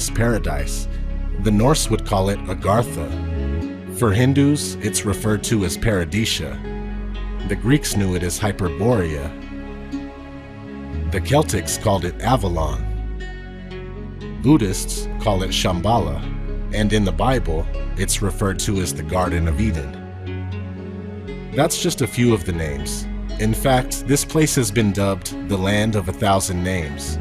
as paradise. The Norse would call it Agartha. For Hindus, it's referred to as Paradisia. The Greeks knew it as Hyperborea. The Celtics called it Avalon. Buddhists call it Shambala, and in the Bible, it's referred to as the Garden of Eden. That's just a few of the names. In fact, this place has been dubbed the Land of 1,000 Names.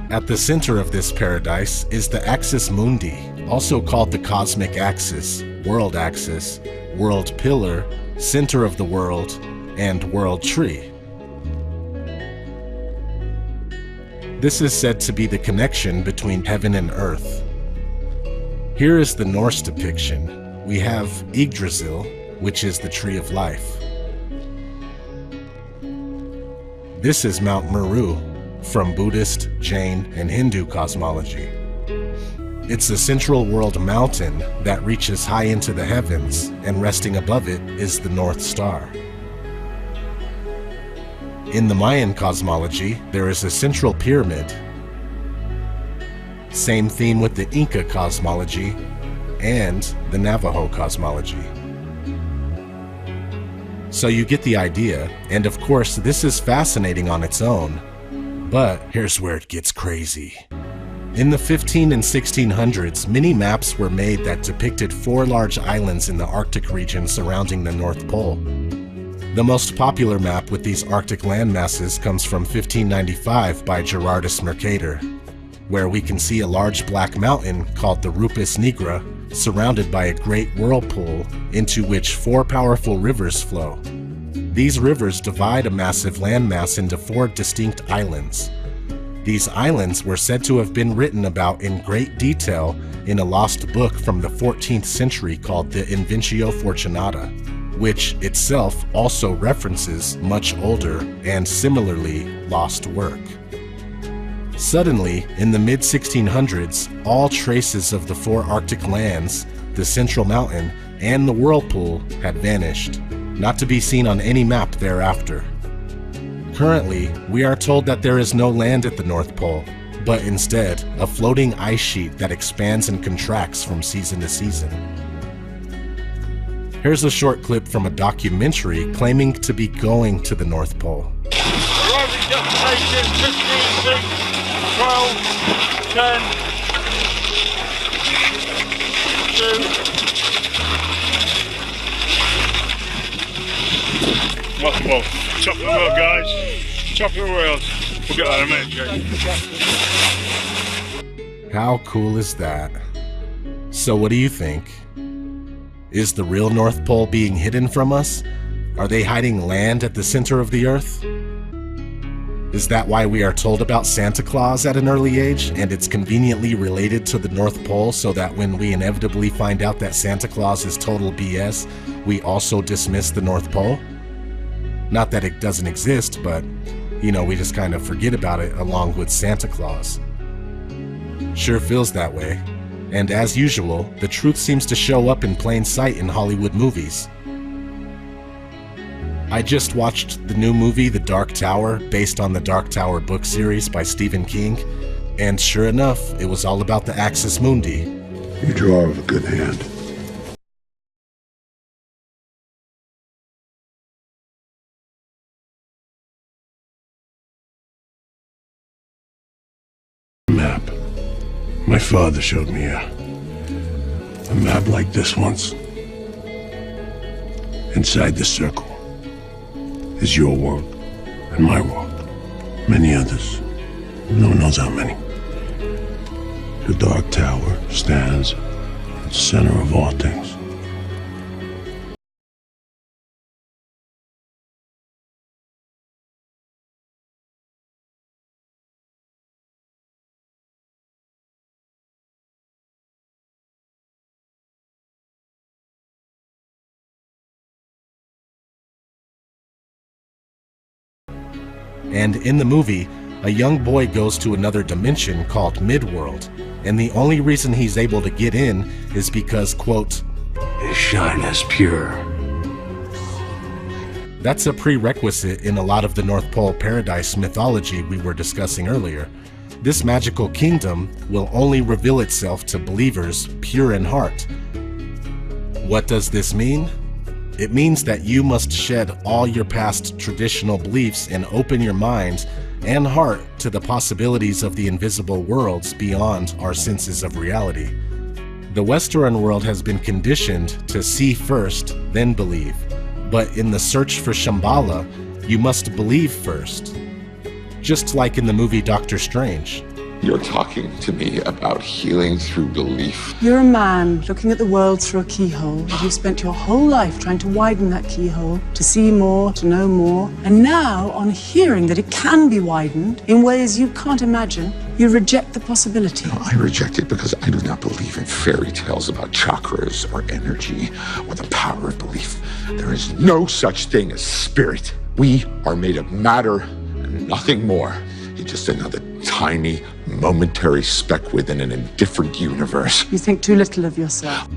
At the center of this paradise is the Axis Mundi, also called the Cosmic Axis, World Axis, World Pillar, Center of the World, and World Tree. This is said to be the connection between heaven and earth. Here is the Norse depiction. We have Yggdrasil, which is the tree of life. This is Mount Meru, from Buddhist, Jain, and Hindu cosmology. It's a central world mountain that reaches high into the heavens, and resting above it is the North Star. In the Mayan cosmology, there is a central pyramid. Same theme with the Inca cosmology and the Navajo cosmology. So you get the idea, and of course this is fascinating on its own, but here's where it gets crazy. In the 1500s and 1600s, many maps were made that depicted 4 large islands in the Arctic region surrounding the North Pole. The most popular map with these Arctic landmasses comes from 1595 by Gerardus Mercator, where we can see a large black mountain called the Rupus Nigra, surrounded by a great whirlpool into which 4 powerful rivers flow. These rivers divide a massive landmass into 4 distinct islands. These islands were said to have been written about in great detail in a lost book from the 14th century called the Invencio Fortunata, which itself also references much older and similarly lost work. Suddenly, in the mid-1600s, all traces of the 4 Arctic lands, the Central Mountain, and the whirlpool had vanished, not to be seen on any map thereafter. Currently, we are told that there is no land at the North Pole, but instead, a floating ice sheet that expands and contracts from season to season. Here's a short clip from a documentary claiming to be going to the North Pole. Arriving destination 15, 6, 12, 10, 2. Whoa, top of the world, guys. Top of the world. We'll get that in a minute, Jake. How cool is that? So what do you think? Is the real North Pole being hidden from us? Are they hiding land at the center of the Earth? Is that why we are told about Santa Claus at an early age, and it's conveniently related to the North Pole so that when we inevitably find out that Santa Claus is total BS, we also dismiss the North Pole? Not that it doesn't exist, but, you know, we just kind of forget about it along with Santa Claus. Sure feels that way. And as usual, the truth seems to show up in plain sight in Hollywood movies. I just watched the new movie The Dark Tower, based on the Dark Tower book series by Stephen King, and sure enough, it was all about the Axis Mundi. You draw with a good hand. Map. My father showed me a map like this once. Inside the circle is your world and my world. Many others. No one knows how many. The Dark Tower stands at the center of all things. And in the movie, a young boy goes to another dimension called Midworld, and the only reason he's able to get in is because, quote, His shine is pure. That's a prerequisite in a lot of the North Pole paradise mythology we were discussing earlier. This magical kingdom will only reveal itself to believers pure in heart. What does this mean? It means that you must shed all your past traditional beliefs and open your mind and heart to the possibilities of the invisible worlds beyond our senses of reality. The Western world has been conditioned to see first, then believe. But in the search for Shambala, you must believe first. Just like in the movie Doctor Strange. You're talking to me about healing through belief. You're a man looking at the world through a keyhole, and you've spent your whole life trying to widen that keyhole, to see more, to know more. And now, on hearing that it can be widened in ways you can't imagine, you reject the possibility. No, I reject it because I do not believe in fairy tales about chakras or energy or the power of belief. There is no such thing as spirit. We are made of matter and nothing more. You're just another tiny, momentary speck within an indifferent universe. You think too little of yourself.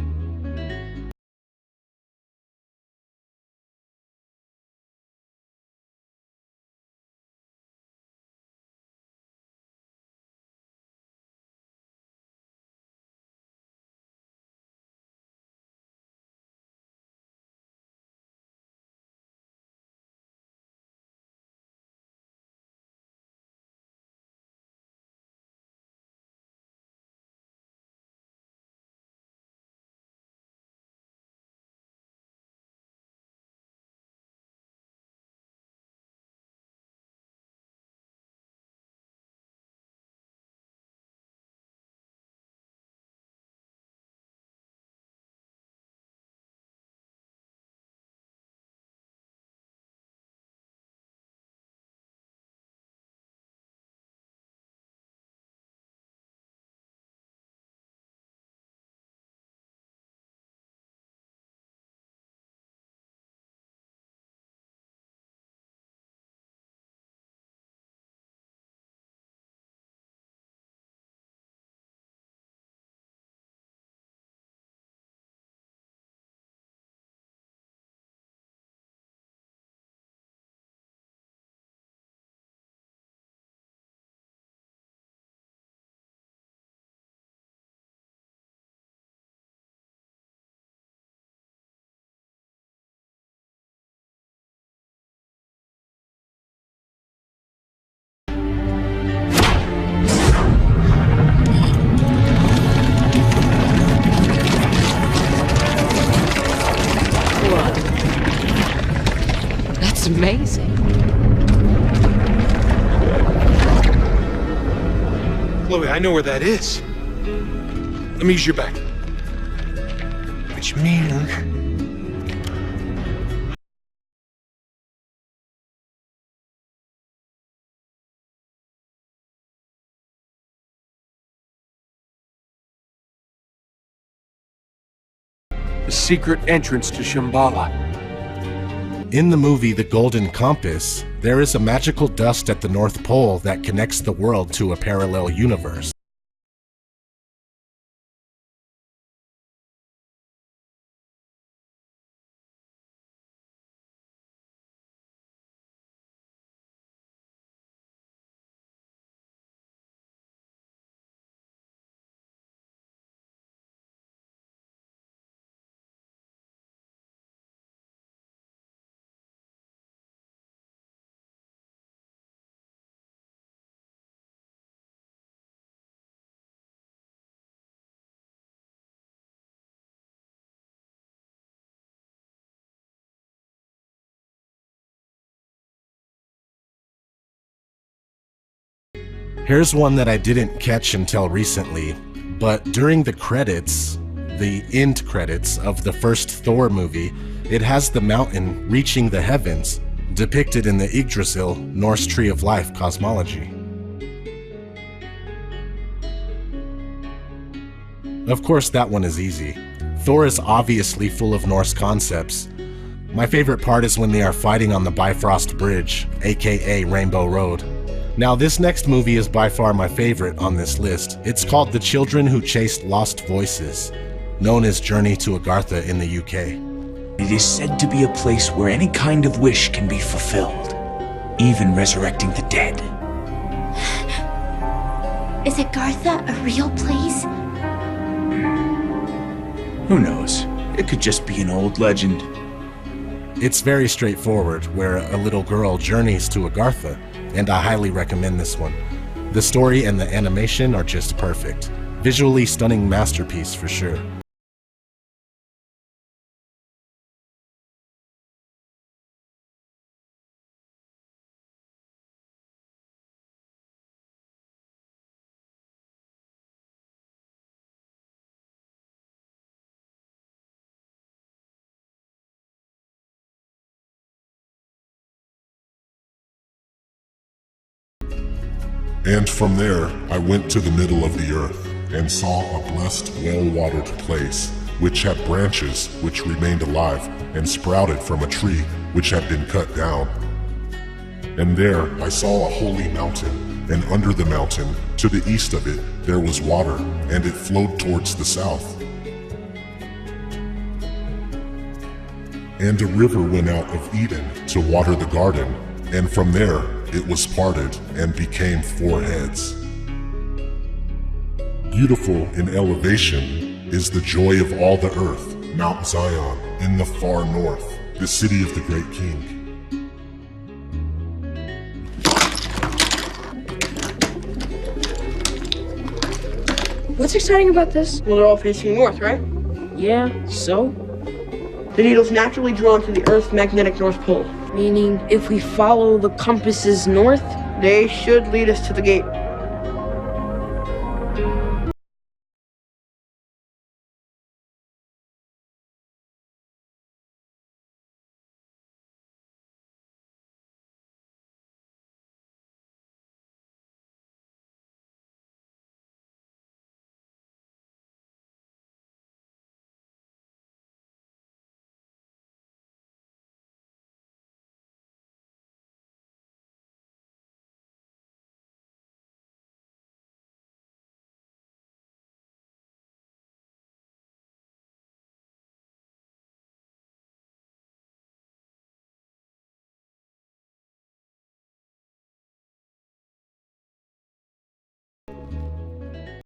That's amazing. Chloe, I know where that is. Let me use your back. Which means... the secret entrance to Shambala. In the movie The Golden Compass, there is a magical dust at the North Pole that connects the world to a parallel universe. Here's one that I didn't catch until recently, but during the credits, the end credits of the first Thor movie, it has the mountain reaching the heavens, depicted in the Yggdrasil Norse Tree of Life cosmology. Of course, that one is easy. Thor is obviously full of Norse concepts. My favorite part is when they are fighting on the Bifrost Bridge, aka Rainbow Road. Now, this next movie is by far my favorite on this list. It's called The Children Who Chased Lost Voices, known as Journey to Agartha in the UK. It is said to be a place where any kind of wish can be fulfilled, even resurrecting the dead. Is Agartha a real place? Who knows? It could just be an old legend. It's very straightforward, where a little girl journeys to Agartha, and I highly recommend this one. The story and the animation are just perfect. Visually stunning masterpiece for sure. And from there, I went to the middle of the earth, and saw a blessed, well-watered place, which had branches which remained alive, and sprouted from a tree which had been cut down. And there I saw a holy mountain, and under the mountain, to the east of it, there was water, and it flowed towards the south. And a river went out of Eden to water the garden, and from there it was parted and became 4 heads. Beautiful in elevation is the joy of all the earth, Mount Zion, in the far north, the city of the great king. What's exciting about this? Well, they're all facing north, right? Yeah, so? The needle's naturally drawn to the Earth's magnetic North Pole. Meaning, if we follow the compasses north? They should lead us to the gate.